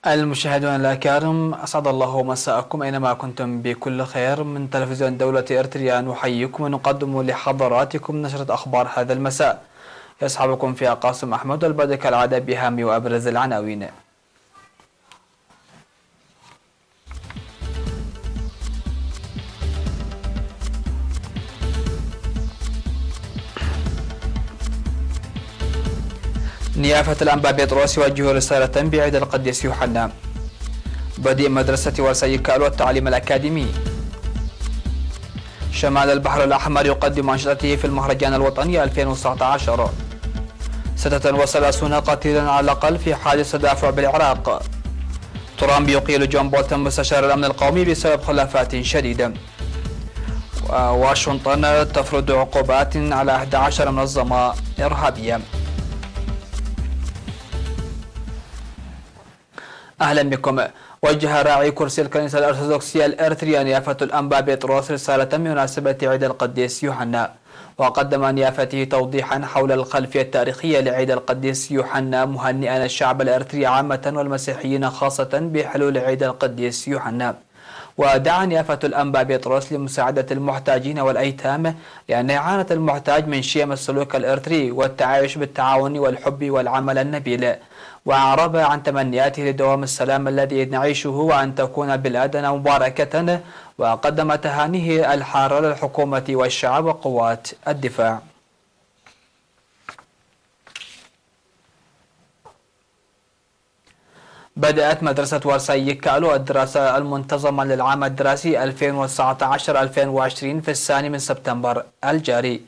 المشاهدون الأكارم، أسعد الله مساءكم أينما كنتم بكل خير. من تلفزيون دولة إريتريا نحييكم ونقدم لحضراتكم نشرة أخبار هذا المساء. يصحبكم فيها قاسم أحمد، والبدء كالعادة بأهم وأبرز العناوين. نيافة الأنبا بطرس يوجه رسالة بعيد القديس يوحنا. بدء مدرسة ورسي كالو التعليم الأكاديمي. شمال البحر الأحمر يقدم أنشطته في المهرجان الوطني 2019. 36 قتيلا على الأقل في حادث تدافع بالعراق. ترامب يقيل جون بولتون مستشار الأمن القومي بسبب خلافات شديدة. واشنطن تفرض عقوبات على 11 منظمة إرهابية. أهلا بكم. وجه راعي كرسي الكنيسة الأرثوذكسية الإريترية نيافة الأنبا بطرس رسالة بمناسبة عيد القديس يوحنا، وقدم نيافته توضيحا حول الخلفية التاريخية لعيد القديس يوحنا، مهنئا الشعب الإريتري عامة والمسيحيين خاصة بحلول عيد القديس يوحنا. ودعا نيافة الأنبا بطرس لمساعدة المحتاجين والأيتام، لأن إعانة المحتاج من شيم السلوك الإريتري والتعايش بالتعاون والحب والعمل النبيل. وأعرب عن تمنياته لدوام السلام الذي نعيشه وأن تكون بلادنا مباركة، وقدم تهانيه الحارة للحكومة والشعب وقوات الدفاع. بدأت مدرسة ورسي كالو الدراسة المنتظمة للعام الدراسي 2019-2020 في 2 سبتمبر الجاري.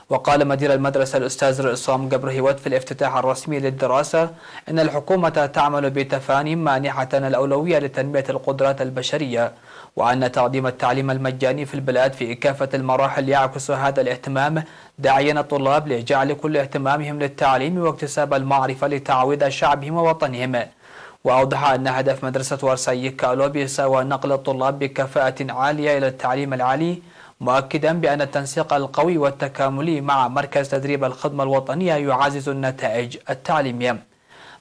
وقال مدير المدرسة الأستاذ رئيسام جبر هيوت في الافتتاح الرسمي للدراسة إن الحكومة تعمل بتفاني مانحة الأولوية لتنمية القدرات البشرية، وأن تقديم التعليم المجاني في البلاد في كافة المراحل يعكس هذا الاهتمام، داعيا الطلاب لجعل كل اهتمامهم للتعليم واكتساب المعرفة لتعويض شعبهم ووطنهم. وأوضح أن هدف مدرسة ورسي كالو بيساوى نقل الطلاب بكفاءة عالية إلى التعليم العالي، مؤكدا بأن التنسيق القوي والتكاملي مع مركز تدريب الخدمة الوطنية يعزز النتائج التعليمية،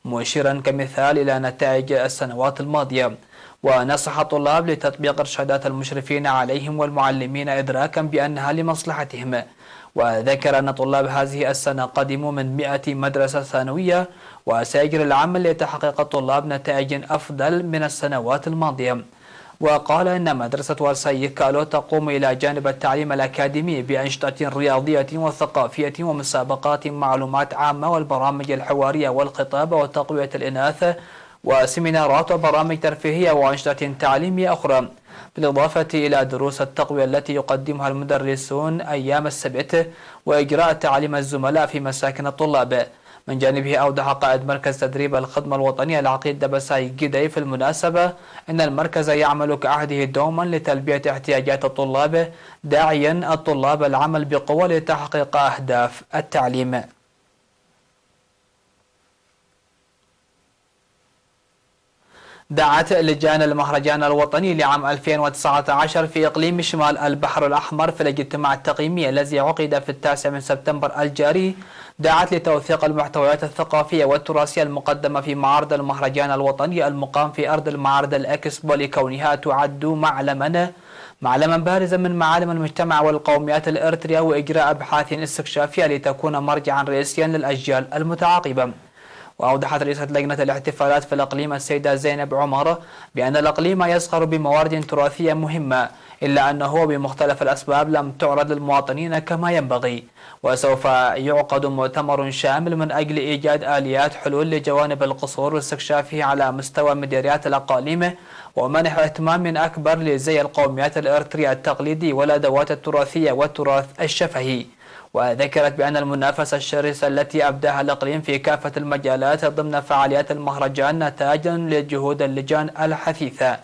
مشيرا كمثال إلى نتائج السنوات الماضية. ونصح الطلاب لتطبيق إرشادات المشرفين عليهم والمعلمين إدراكا بأنها لمصلحتهم. وذكر أن طلاب هذه السنة قدموا من 100 مدرسة ثانوية، وسيجري العمل لتحقيق الطلاب نتائج أفضل من السنوات الماضية. وقال إن مدرسة ورسي كالو تقوم إلى جانب التعليم الأكاديمي بأنشطة رياضية وثقافية ومسابقات معلومات عامة والبرامج الحوارية والخطابة وتقوية الإناث وسيمينارات وبرامج ترفيهية وأنشطة تعليمية أخرى، بالإضافة إلى دروس التقوية التي يقدمها المدرسون أيام السبت وإجراء تعليم الزملاء في مساكن الطلاب. من جانبه أوضح قائد مركز تدريب الخدمة الوطنية العقيد دبساي جدي في المناسبة أن المركز يعمل كعهده دوما لتلبية احتياجات الطلاب، داعيا الطلاب العمل بقوة لتحقيق أهداف التعليم. دعت لجان المهرجان الوطني لعام 2019 في إقليم شمال البحر الأحمر في الاجتماع التقييمي الذي عقد في 9 سبتمبر الجاري، دعت لتوثيق المحتويات الثقافية والتراثية المقدمة في معرض المهرجان الوطني المقام في أرض المعرض الإكسبو، لكونها تعد معلما بارزا من معالم المجتمع والقوميات الإريترية، وإجراء أبحاث استكشافية لتكون مرجعا رئيسيا للأجيال المتعاقبة. وأوضحت رئيسة لجنة الاحتفالات في الإقليم السيدة زينب عمر بأن الإقليم يزخر بموارد تراثية مهمة، إلا أنه بمختلف الأسباب لم تعرض للمواطنين كما ينبغي. وسوف يعقد مؤتمر شامل من أجل إيجاد آليات حلول لجوانب القصور واستكشافه على مستوى مديريات الأقاليم، ومنح اهتمام أكبر لزي القوميات الإريترية التقليدي والأدوات التراثية والتراث الشفهي. وذكرت بأن المنافسة الشرسة التي أبداها الإقليم في كافة المجالات ضمن فعاليات المهرجان نتاجا لجهود اللجان الحثيثة،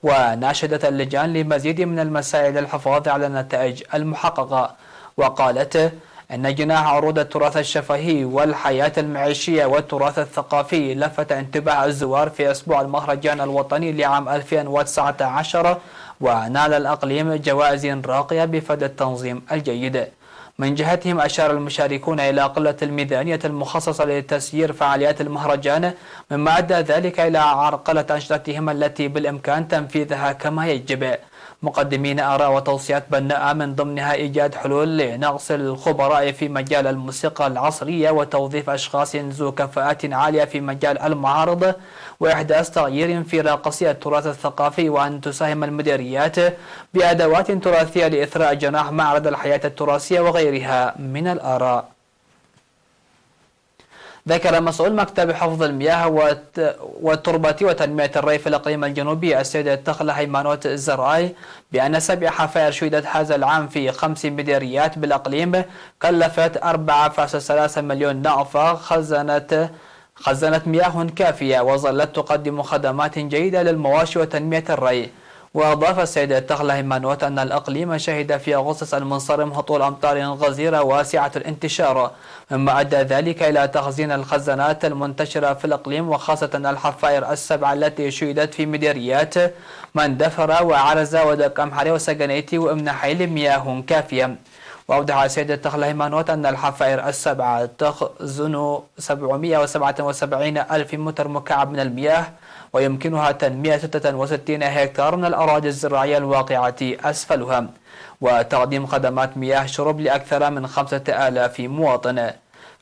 وناشدت اللجان لمزيد من المساعي للحفاظ على النتائج المحققة. وقالت أن جناح عروض التراث الشفهي والحياة المعيشية والتراث الثقافي لفت انتباه الزوار في أسبوع المهرجان الوطني لعام 2019، ونال الأقليم جوائز راقية بفضل التنظيم الجيد. من جهتهم أشار المشاركون إلى قلة الميزانية المخصصة لتسيير فعاليات المهرجان، مما أدى ذلك إلى عرقلة أنشطتهم التي بالإمكان تنفيذها كما يجب، مقدمين آراء وتوصيات بناءة من ضمنها إيجاد حلول لنقص الخبراء في مجال الموسيقى العصرية وتوظيف أشخاص ذو كفاءات عالية في مجال المعارض، وإحداث تغيير في راقصي التراث الثقافي، وأن تساهم المديريات بأدوات تراثية لإثراء جناح معرض الحياة التراثية وغيرها من الآراء. ذكر مسؤول مكتب حفظ المياه والتربة وتنمية الري في الإقليم الجنوبي السيد تخلة هيمانوت الزرعي بأن 7 حفائر شيدت هذا العام في 5 مديريات بالإقليم كلفت 4.3 مليون نعفة، خزنت مياه كافية وظلت تقدم خدمات جيدة للمواشي وتنمية الري. وأضاف السيد تخلة هيمانوت أن الإقليم شهد في أغسطس المنصرم هطول أمطار غزيرة واسعة الانتشار، مما أدى ذلك إلى تخزين الخزانات المنتشرة في الإقليم، وخاصة الحفائر ال7 التي شيدت في مديريات مندفرة وعرزة ودك أمحري وسجنيتي وإمن حيل مياه كافية. وأوضح السيد تخلة هيمانوت أن الحفائر ال7 تخزن 777 ألف متر مكعب من المياه، ويمكنها تنمية 66 هكتار من الأراضي الزراعية الواقعة أسفلها، وتقديم خدمات مياه شرب لأكثر من 5000 مواطن.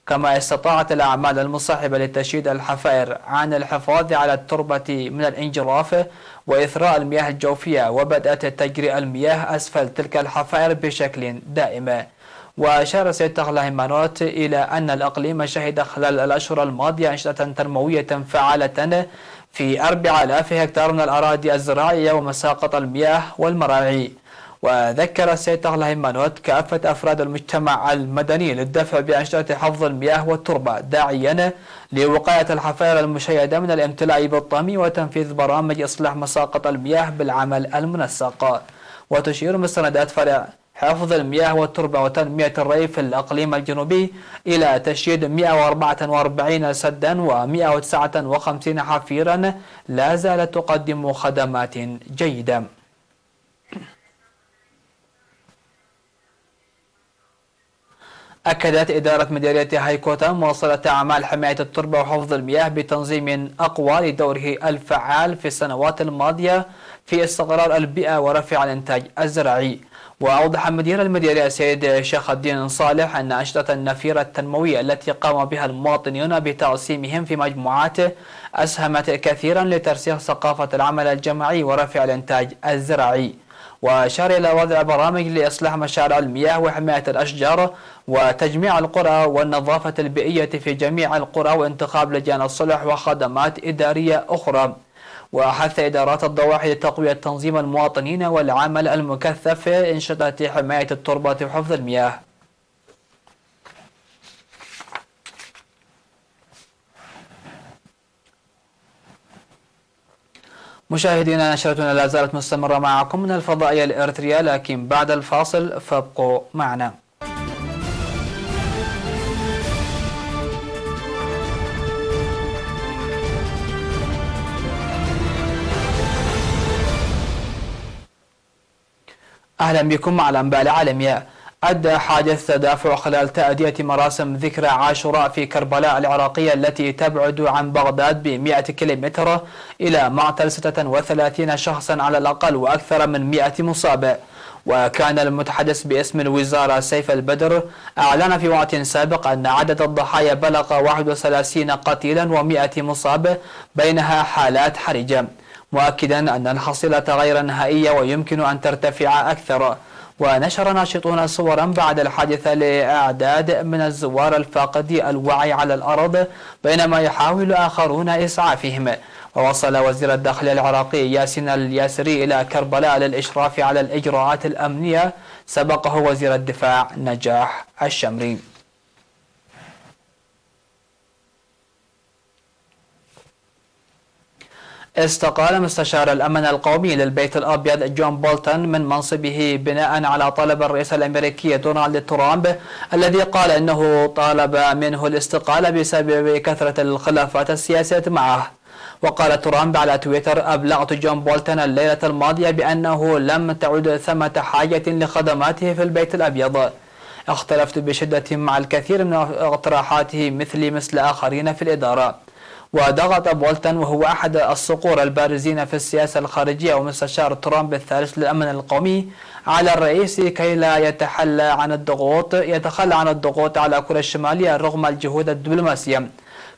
كما استطاعت الأعمال المصاحبة لتشييد الحفائر عن الحفاظ على التربة من الانجراف وإثراء المياه الجوفية، وبدأت تجري المياه أسفل تلك الحفائر بشكل دائم. وأشار السيد تخلة هيمانوت إلى أن الإقليم شهد خلال الأشهر الماضية أنشطة تنموية فعالة في 4000 هكتار من الأراضي الزراعية ومساقط المياه والمراعي. وذكر السيد تخلة هيمانوت كافة أفراد المجتمع المدني للدفع بأنشطة حفظ المياه والتربة، داعيا لوقاية الحفائر المشيدة من الامتلاء بالطمي وتنفيذ برامج إصلاح مساقط المياه بالعمل المنسق. وتشير مستندات فرع حفظ المياه والتربة وتنمية الري في الإقليم الجنوبي إلى تشييد 144 سدا و159 حفيرا لا زالت تقدم خدمات جيدة. أكدت إدارة مديرية هايكوتا مواصلة أعمال حماية التربة وحفظ المياه بتنظيم أقوى لدوره الفعال في السنوات الماضية في استقرار البيئة ورفع الإنتاج الزراعي. وأوضح مدير المديرية السيد شيخ الدين صالح أن أنشطة النفير التنموية التي قام بها المواطنون بتقسيمهم في مجموعات أسهمت كثيرا لترسيخ ثقافة العمل الجماعي ورفع الإنتاج الزراعي. وأشار إلى وضع برامج لإصلاح مشارع المياه وحماية الأشجار وتجميع القرى والنظافة البيئية في جميع القرى وانتخاب لجان الصلح وخدمات إدارية أخرى. وحث إدارات الضواحي لتقوية تنظيم المواطنين والعمل المكثف في أنشطة حماية التربة وحفظ المياه. مشاهدينا، نشرتنا لا زالت مستمرة معكم من الفضائية الإريترية، لكن بعد الفاصل فابقوا معنا. أهلا بكم على أنباء العالمية. أدى حادث تدافع خلال تأدية مراسم ذكرى عاشوراء في كربلاء العراقية التي تبعد عن بغداد ب100 كيلومتر إلى معتل 36 شخصا على الأقل وأكثر من 100 مصاب. وكان المتحدث باسم الوزارة سيف البدر أعلن في وقت سابق أن عدد الضحايا بلغ 31 قتيلا و100 مصاب، بينها حالات حرجة، مؤكدا أن الحصيلة غير نهائية ويمكن أن ترتفع أكثر. ونشر ناشطون صورا بعد الحادث لإعداد من الزوار الفاقدي الوعي على الأرض، بينما يحاول آخرون إسعافهم. ووصل وزير الداخلية العراقي ياسين الياسري إلى كربلاء للإشراف على الإجراءات الأمنية، سبقه وزير الدفاع نجاح الشمري. استقال مستشار الأمن القومي للبيت الأبيض جون بولتون من منصبه بناء على طلب الرئيس الأمريكي دونالد ترامب الذي قال أنه طالب منه الاستقالة بسبب كثرة الخلافات السياسية معه. وقال ترامب على تويتر: أبلغت جون بولتون الليلة الماضية بأنه لم تعد ثمة حاجة لخدماته في البيت الأبيض. اختلفت بشدة مع الكثير من اقتراحاته مثل آخرين في الإدارة. وضغط بولتون وهو أحد الصقور البارزين في السياسة الخارجية ومستشار ترامب الثالث للأمن القومي على الرئيس كي لا يتخلى عن الضغوط على كوريا الشمالية رغم الجهود الدبلوماسية.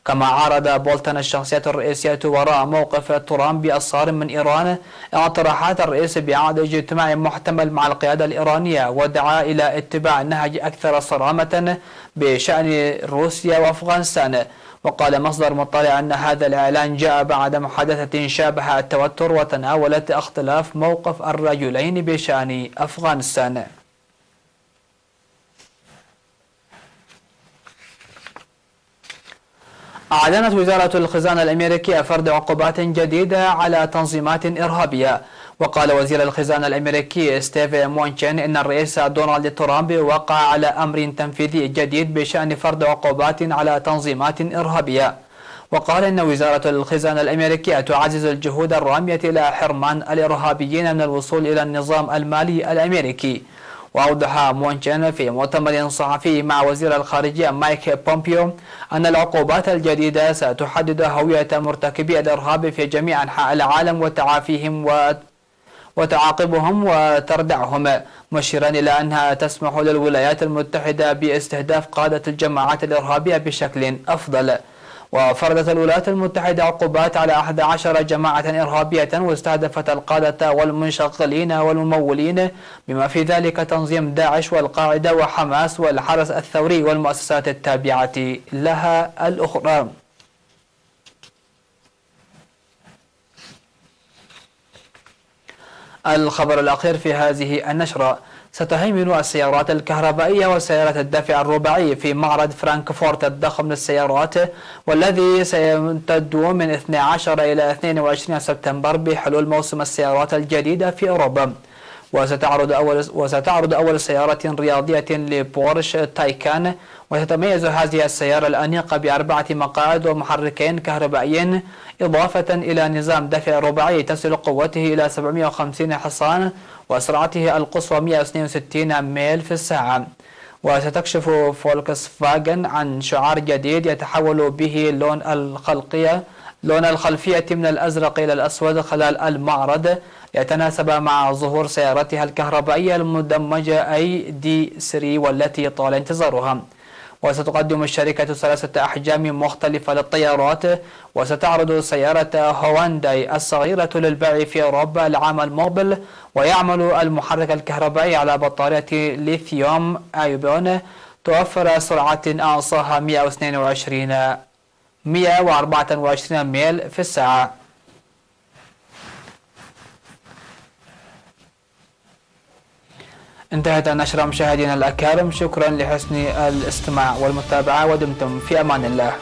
كما عارض بولتون الشخصيات الرئيسية وراء موقف ترامب الصارم من إيران اقتراحات الرئيس بإعادة اجتماع محتمل مع القيادة الإيرانية، ودعا إلى اتباع نهج أكثر صرامة بشأن روسيا وأفغانستان. وقال مصدر مطلع أن هذا الإعلان جاء بعد محادثة شابه التوتر وتناولت اختلاف موقف الرجلين بشأن أفغانستان. أعلنت وزارة الخزانة الأمريكية فرض عقوبات جديدة على تنظيمات إرهابية. وقال وزير الخزانة الأمريكي ستيف مونشن إن الرئيس دونالد ترامب وقع على أمر تنفيذي جديد بشأن فرض عقوبات على تنظيمات إرهابية. وقال إن وزارة الخزانة الأمريكية تعزز الجهود الرامية إلى حرمان الإرهابيين من الوصول إلى النظام المالي الأمريكي. وأوضح مونشن في مؤتمر صحفي مع وزير الخارجية مايك بومبيو أن العقوبات الجديدة ستحدد هوية مرتكبي الإرهاب في جميع أنحاء العالم وتعاقبهم وتردعهم، مشيرا إلى أنها تسمح للولايات المتحدة باستهداف قادة الجماعات الإرهابية بشكل أفضل. وفرضت الولايات المتحدة عقوبات على 11 جماعة إرهابية واستهدفت القادة والمنشغلين والممولين بما في ذلك تنظيم داعش والقاعدة وحماس والحرس الثوري والمؤسسات التابعة لها الأخرى. الخبر الأخير في هذه النشرة: ستهيمن السيارات الكهربائية وسيارات الدفع الرباعي في معرض فرانكفورت الضخم للسيارات، والذي سيمتد من 12 إلى 22 سبتمبر بحلول موسم السيارات الجديدة في أوروبا. وستعرض أول سيارة رياضية لبورش تايكان، وتتميز هذه السيارة الأنيقة ب4 مقاعد ومحركين كهربائيين إضافة إلى نظام دفع رباعي تصل قوته إلى 750 حصان وسرعته القصوى 162 ميل في الساعة. وستكشف فولكس فاجن عن شعار جديد يتحول به لون الخلفية من الأزرق إلى الأسود خلال المعرض يتناسب مع ظهور سيارتها الكهربائية المدمجة ID3 والتي طال انتظارها. وستقدم الشركة 3 أحجام مختلفة للطيارات، وستعرض سيارة هونداي الصغيرة للبيع في أوروبا العام المقبل. ويعمل المحرك الكهربائي على بطارية ليثيوم أيون توفر سرعة أقصاها 124 ميل في الساعة. انتهت النشرة مشاهدينا الأكارم، شكرا لحسن الاستماع والمتابعة ودمتم في أمان الله.